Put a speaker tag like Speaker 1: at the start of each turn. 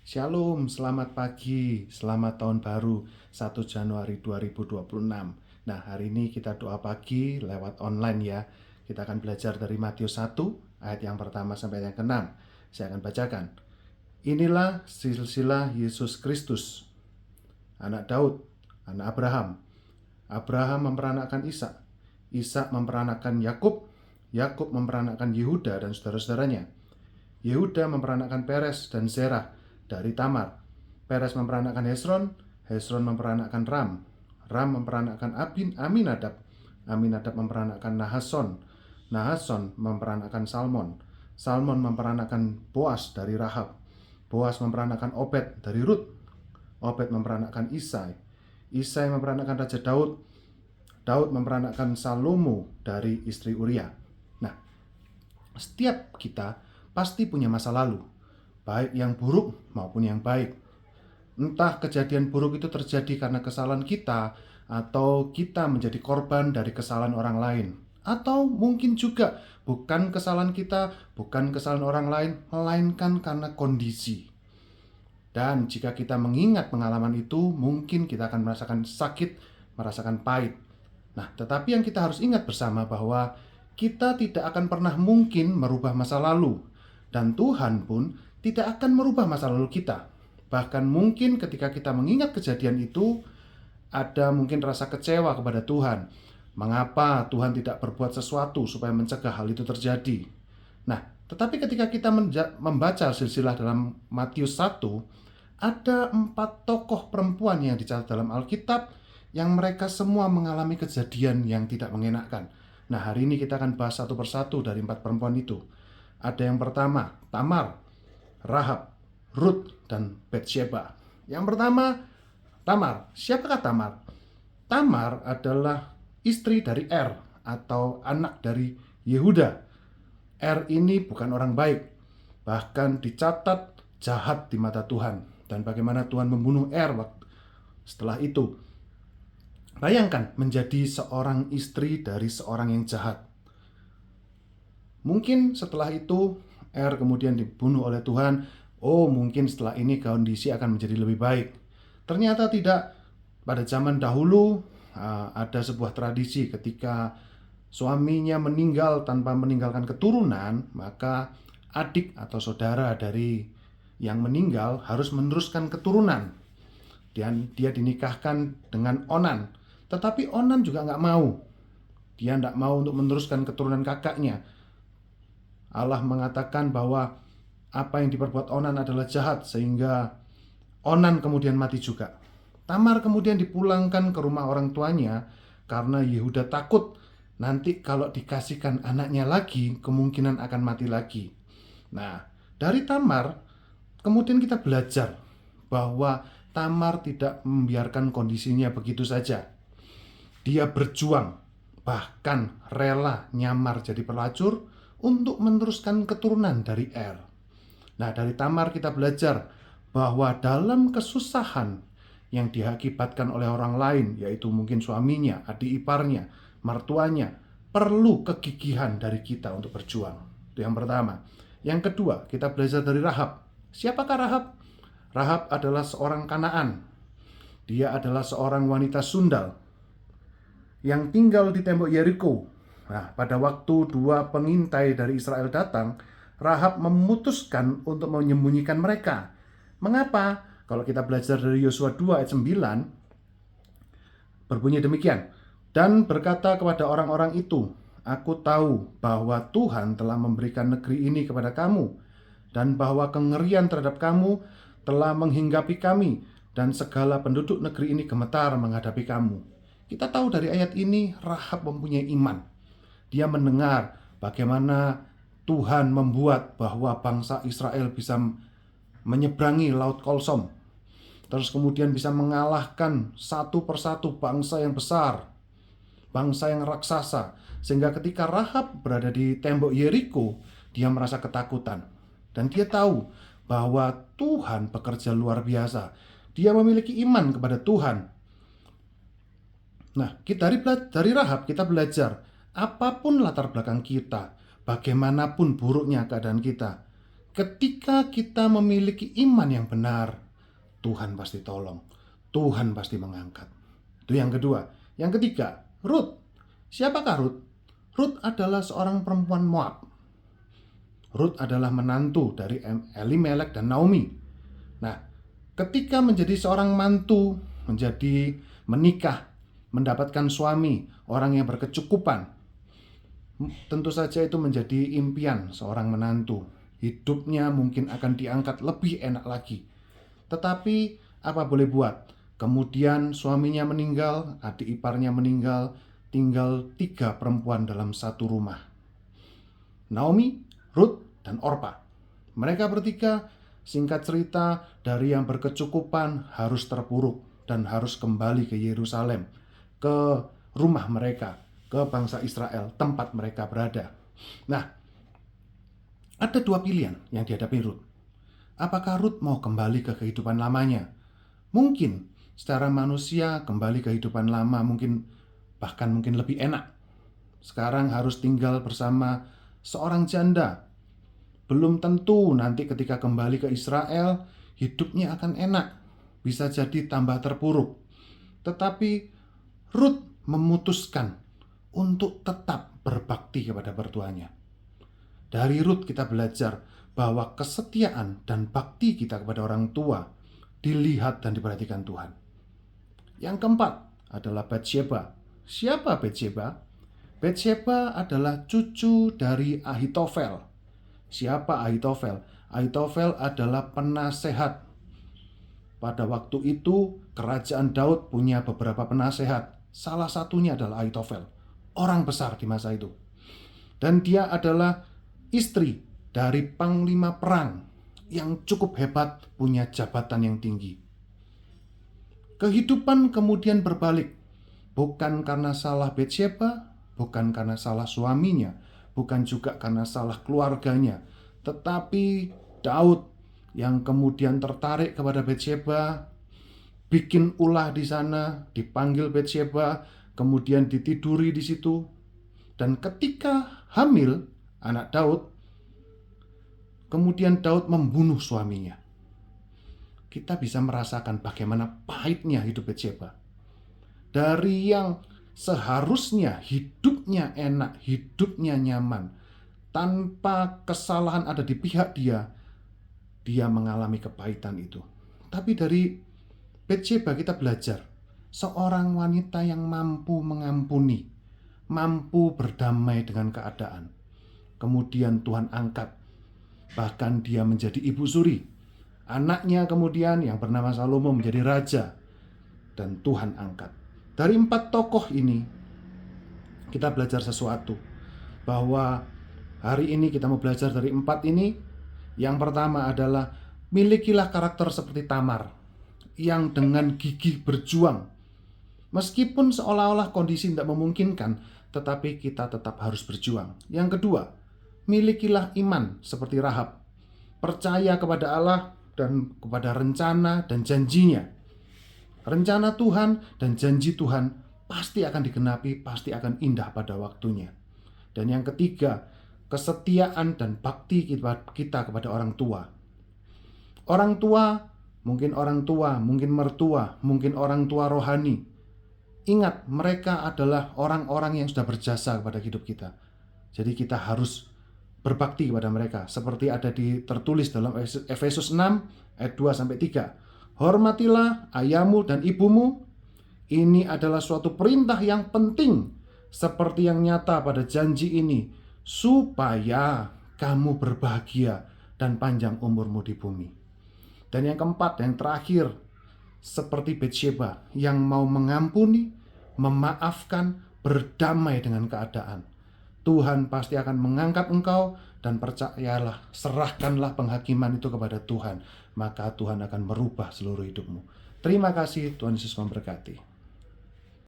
Speaker 1: Shalom, selamat pagi, selamat tahun baru 1 Januari 2026. Nah, hari ini kita doa pagi lewat online ya. Kita akan belajar dari Matius 1, ayat yang pertama sampai yang ke-6. Saya akan bacakan. Inilah silsilah Yesus Kristus, anak Daud, anak Abraham. Abraham memperanakkan Ishak, Ishak memperanakkan Yakub, Yakub memperanakkan Yehuda dan saudara-saudaranya. Yehuda memperanakkan Peres dan Zerah dari Tamar. Peres memperanakkan Hesron, Hesron memperanakkan Ram, Ram memperanakkan Aminadab, Aminadab memperanakkan Nahason, Nahason memperanakkan Salmon, Salmon memperanakkan Boas dari Rahab, Boas memperanakkan Obed dari Rut, Obed memperanakkan Isai, Isai memperanakkan Raja Daud, Daud memperanakkan Salomo dari istri Uria. Nah, setiap kita pasti punya masa lalu, baik yang buruk maupun yang baik. Entah kejadian buruk itu terjadi karena kesalahan kita, atau kita menjadi korban dari kesalahan orang lain, atau mungkin juga bukan kesalahan kita, bukan kesalahan orang lain, melainkan karena kondisi. Dan jika kita mengingat pengalaman itu, mungkin kita akan merasakan sakit, merasakan pahit. Nah, tetapi yang kita harus ingat bersama bahwa kita tidak akan pernah mungkin merubah masa lalu, dan Tuhan pun tidak akan merubah masa lalu kita. Bahkan mungkin ketika kita mengingat kejadian itu, ada mungkin rasa kecewa kepada Tuhan. Mengapa Tuhan tidak berbuat sesuatu supaya mencegah hal itu terjadi? Nah, tetapi ketika kita membaca silsilah dalam Matius 1, ada 4 tokoh perempuan yang dicatat dalam Alkitab yang mereka semua mengalami kejadian yang tidak mengenakan. Nah, hari ini kita akan bahas satu persatu dari 4 perempuan itu. Ada yang pertama, Tamar, Rahab, Rut, dan Batsheba. Yang pertama, Tamar. Siapakah Tamar? Tamar adalah istri dari Er atau anak dari Yehuda. Er ini bukan orang baik, bahkan dicatat jahat di mata Tuhan. Dan bagaimana Tuhan membunuh Er setelah itu. Bayangkan menjadi seorang istri dari seorang yang jahat. Mungkin setelah itu Er kemudian dibunuh oleh Tuhan. Oh, mungkin setelah ini kondisi akan menjadi lebih baik. Ternyata tidak. Pada zaman dahulu ada sebuah tradisi ketika suaminya meninggal tanpa meninggalkan keturunan, maka adik atau saudara dari yang meninggal harus meneruskan keturunan. Dan dia dinikahkan dengan Onan. Tetapi Onan juga nggak mau. Dia nggak mau untuk meneruskan keturunan kakaknya. Allah mengatakan bahwa apa yang diperbuat Onan adalah jahat, sehingga Onan kemudian mati juga. Tamar kemudian dipulangkan ke rumah orang tuanya karena Yehuda takut nanti kalau dikasihkan anaknya lagi, kemungkinan akan mati lagi. Nah, dari Tamar kemudian kita belajar bahwa Tamar tidak membiarkan kondisinya begitu saja. Dia berjuang, bahkan rela nyamar jadi pelacur untuk meneruskan keturunan dari Er. Nah, dari Tamar kita belajar bahwa dalam kesusahan yang diakibatkan oleh orang lain, yaitu mungkin suaminya, adik iparnya, mertuanya, perlu kegigihan dari kita untuk berjuang. Itu yang pertama. Yang kedua, kita belajar dari Rahab. Siapakah Rahab? Rahab adalah seorang Kanaan. Dia adalah seorang wanita sundal yang tinggal di tembok Yeriko. Nah, pada waktu 2 pengintai dari Israel datang, Rahab memutuskan untuk menyembunyikan mereka. Mengapa? Kalau kita belajar dari Yosua 2 ayat 9, berbunyi demikian. Dan berkata kepada orang-orang itu, aku tahu bahwa Tuhan telah memberikan negeri ini kepada kamu, dan bahwa kengerian terhadap kamu telah menghinggapi kami, dan segala penduduk negeri ini gemetar menghadapi kamu. Kita tahu dari ayat ini Rahab mempunyai iman. Dia mendengar bagaimana Tuhan membuat bahwa bangsa Israel bisa menyeberangi Laut Kolsom, terus kemudian bisa mengalahkan satu persatu bangsa yang besar, bangsa yang raksasa, sehingga ketika Rahab berada di tembok Yeriko, dia merasa ketakutan. Dan dia tahu bahwa Tuhan bekerja luar biasa. Dia memiliki iman kepada Tuhan. Nah, dari Rahab kita belajar, apapun latar belakang kita, bagaimanapun buruknya keadaan kita, Ketika kita memiliki iman yang benar, Tuhan pasti tolong, Tuhan pasti mengangkat. Itu yang kedua. Yang ketiga, Rut. Siapakah Rut? Rut adalah seorang perempuan Moab. Rut adalah menantu dari Elimelek dan Naomi. Nah, ketika menjadi seorang mantu, menjadi menikah, mendapatkan suami, orang yang berkecukupan, tentu saja itu menjadi impian seorang menantu. Hidupnya mungkin akan diangkat lebih enak lagi. Tetapi apa boleh buat? Kemudian suaminya meninggal, adik iparnya meninggal, tinggal 3 perempuan dalam satu rumah. Naomi, Rut, dan Orpa. Mereka bertiga, singkat cerita, dari yang berkecukupan harus terpuruk dan harus kembali ke Yerusalem, ke rumah mereka, ke bangsa Israel, tempat mereka berada. Nah, ada 2 pilihan yang dihadapi Rut. Apakah Rut mau kembali ke kehidupan lamanya? Mungkin secara manusia kembali ke kehidupan lama bahkan mungkin lebih enak. Sekarang harus tinggal bersama seorang janda. Belum tentu nanti ketika kembali ke Israel hidupnya akan enak. Bisa jadi tambah terpuruk. Tetapi Rut memutuskan untuk tetap berbakti kepada mertuanya. Dari Rut kita belajar bahwa kesetiaan dan bakti kita kepada orang tua dilihat dan diperhatikan Tuhan. Yang keempat adalah Batsheba. Siapa Batsheba? Batsheba adalah cucu dari Ahitofel. Siapa Ahitofel? Ahitofel adalah penasehat. Pada waktu itu kerajaan Daud punya beberapa penasehat. Salah satunya adalah Ahitofel, orang besar di masa itu. Dan dia adalah istri dari panglima perang yang cukup hebat, punya jabatan yang tinggi. Kehidupan kemudian berbalik. Bukan karena salah Batsheba, bukan karena salah suaminya, bukan juga karena salah keluarganya, tetapi Daud yang kemudian tertarik kepada Batsheba, bikin ulah di sana, dipanggil Batsheba, kemudian ditiduri di situ. Dan ketika hamil anak Daud, kemudian Daud membunuh suaminya. Kita bisa merasakan bagaimana pahitnya hidup Batsheba. Dari yang seharusnya hidupnya enak, hidupnya nyaman, tanpa kesalahan ada di pihak dia mengalami kepahitan itu. Tapi dari Batsheba kita belajar seorang wanita yang mampu mengampuni, mampu berdamai dengan keadaan. Kemudian Tuhan angkat, bahkan dia menjadi ibu suri. Anaknya kemudian yang bernama Salomo menjadi raja, dan Tuhan angkat. Dari 4 tokoh ini kita belajar sesuatu, bahwa hari ini kita mau belajar dari 4 ini. Yang pertama adalah milikilah karakter seperti Tamar, yang dengan gigih berjuang. Meskipun seolah-olah kondisi tidak memungkinkan, tetapi kita tetap harus berjuang. Yang kedua, milikilah iman seperti Rahab, percaya kepada Allah dan kepada rencana dan janjinya. Rencana Tuhan dan janji Tuhan pasti akan digenapi, pasti akan indah pada waktunya. Dan yang ketiga, kesetiaan dan bakti kita kepada orang tua. Orang tua, mungkin mertua, mungkin orang tua rohani. Ingat, mereka adalah orang-orang yang sudah berjasa kepada hidup kita. Jadi kita harus berbakti kepada mereka, seperti ada tertulis dalam Efesus 6 ayat 2-3. Hormatilah ayahmu dan ibumu. Ini adalah suatu perintah yang penting, seperti yang nyata pada janji ini, supaya kamu berbahagia dan panjang umurmu di bumi. Dan yang keempat, yang terakhir, seperti Batsheba yang mau mengampuni, memaafkan, berdamai dengan keadaan. Tuhan pasti akan mengangkat engkau, dan percayalah, serahkanlah penghakiman itu kepada Tuhan, maka Tuhan akan merubah seluruh hidupmu. Terima kasih, Tuhan Yesus memberkati.